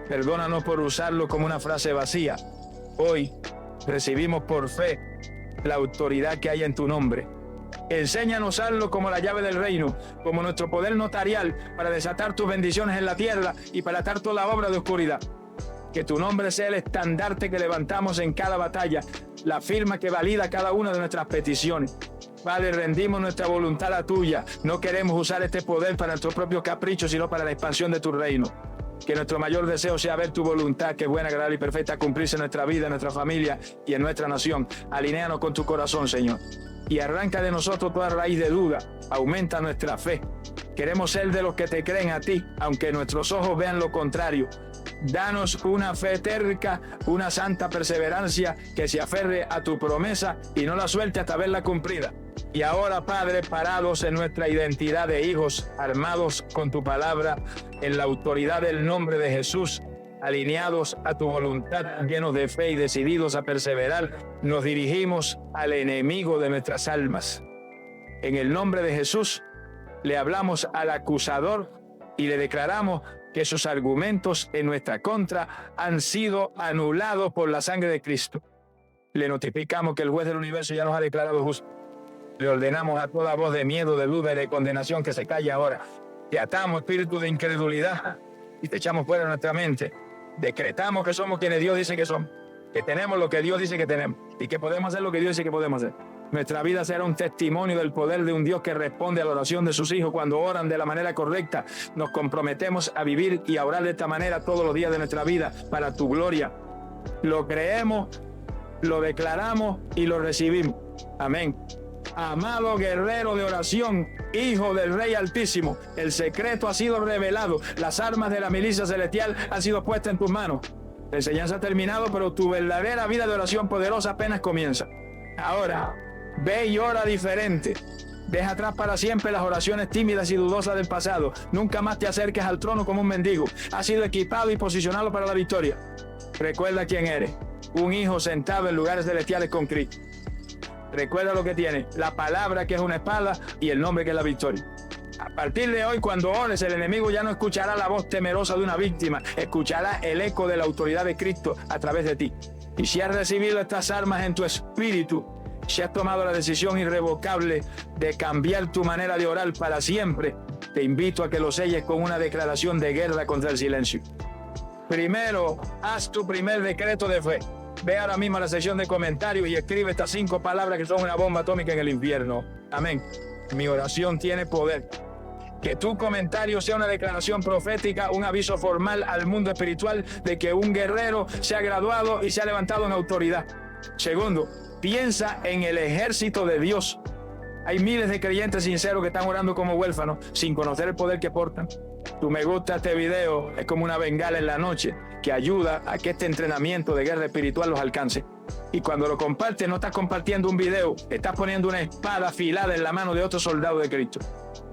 Perdónanos por usarlo como una frase vacía. Hoy recibimos por fe la autoridad que hay en tu nombre. Enséñanos a usarlo como la llave del reino, como nuestro poder notarial para desatar tus bendiciones en la tierra y para atar toda obra de oscuridad. Que tu nombre sea el estandarte que levantamos en cada batalla, la firma que valida cada una de nuestras peticiones. Padre, rendimos nuestra voluntad a tuya. No queremos usar este poder para nuestros propios caprichos, sino para la expansión de tu reino. Que nuestro mayor deseo sea ver tu voluntad, que es buena, agradable y perfecta, cumplirse en nuestra vida, en nuestra familia y en nuestra nación. Alinéanos con tu corazón, Señor. Y arranca de nosotros toda raíz de duda. Aumenta nuestra fe. Queremos ser de los que te creen a ti, aunque nuestros ojos vean lo contrario. Danos una fe terca, una santa perseverancia que se aferre a tu promesa y no la suelte hasta verla cumplida. Y ahora, Padre, parados en nuestra identidad de hijos, armados con tu palabra, en la autoridad del nombre de Jesús, alineados a tu voluntad, llenos de fe y decididos a perseverar, nos dirigimos al enemigo de nuestras almas. En el nombre de Jesús, le hablamos al acusador y le declaramos que sus argumentos en nuestra contra han sido anulados por la sangre de Cristo. Le notificamos que el juez del universo ya nos ha declarado justos. Le ordenamos a toda voz de miedo, de duda y de condenación que se calle ahora. Te atamos, espíritu de incredulidad, y te echamos fuera de nuestra mente. Decretamos que somos quienes Dios dice que somos, que tenemos lo que Dios dice que tenemos y que podemos hacer lo que Dios dice que podemos hacer. Nuestra vida será un testimonio del poder de un Dios que responde a la oración de sus hijos cuando oran de la manera correcta. Nos comprometemos a vivir y a orar de esta manera todos los días de nuestra vida para tu gloria. Lo creemos, lo declaramos y lo recibimos. Amén. Amado guerrero de oración, hijo del Rey Altísimo, el secreto ha sido revelado. Las armas de la milicia celestial han sido puestas en tus manos. La enseñanza ha terminado, pero tu verdadera vida de oración poderosa apenas comienza. Ahora, ve y ora diferente. Deja atrás para siempre las oraciones tímidas y dudosas del pasado. Nunca más te acerques al trono como un mendigo. Has sido equipado y posicionado para la victoria. Recuerda quién eres. Un hijo sentado en lugares celestiales con Cristo. Recuerda lo que tiene, la palabra que es una espada y el nombre que es la victoria. A partir de hoy, cuando ores, el enemigo ya no escuchará la voz temerosa de una víctima, escuchará el eco de la autoridad de Cristo a través de ti. Y si has recibido estas armas en tu espíritu, si has tomado la decisión irrevocable de cambiar tu manera de orar para siempre, te invito a que lo selles con una declaración de guerra contra el silencio. Primero, haz tu primer decreto de fe. Ve ahora mismo a la sección de comentarios y escribe estas 5 palabras que son una bomba atómica en el infierno. Amén. Mi oración tiene poder. Que tu comentario sea una declaración profética, un aviso formal al mundo espiritual de que un guerrero se ha graduado y se ha levantado en autoridad. Segundo, piensa en el ejército de Dios. Hay miles de creyentes sinceros que están orando como huérfanos sin conocer el poder que portan. Tu me gusta este video es como una bengala en la noche que ayuda a que este entrenamiento de guerra espiritual los alcance. Y cuando lo compartes, no estás compartiendo un video, estás poniendo una espada afilada en la mano de otro soldado de Cristo.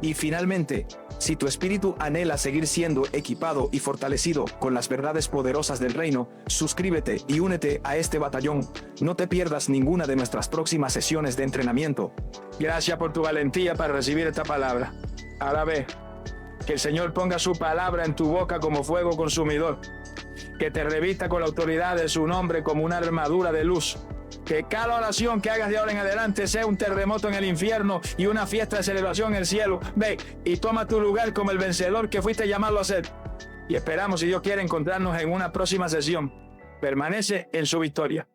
Y finalmente, si tu espíritu anhela seguir siendo equipado y fortalecido con las verdades poderosas del reino, suscríbete y únete a este batallón. No te pierdas ninguna de nuestras próximas sesiones de entrenamiento. Gracias por tu valentía para recibir esta palabra. Ahora ve, que el Señor ponga su palabra en tu boca como fuego consumidor. Que te revista con la autoridad de su nombre como una armadura de luz. Que cada oración que hagas de ahora en adelante sea un terremoto en el infierno y una fiesta de celebración en el cielo. Ve y toma tu lugar como el vencedor que fuiste llamado a ser. Y esperamos, si Dios quiere, encontrarnos en una próxima sesión. Permanece en su victoria.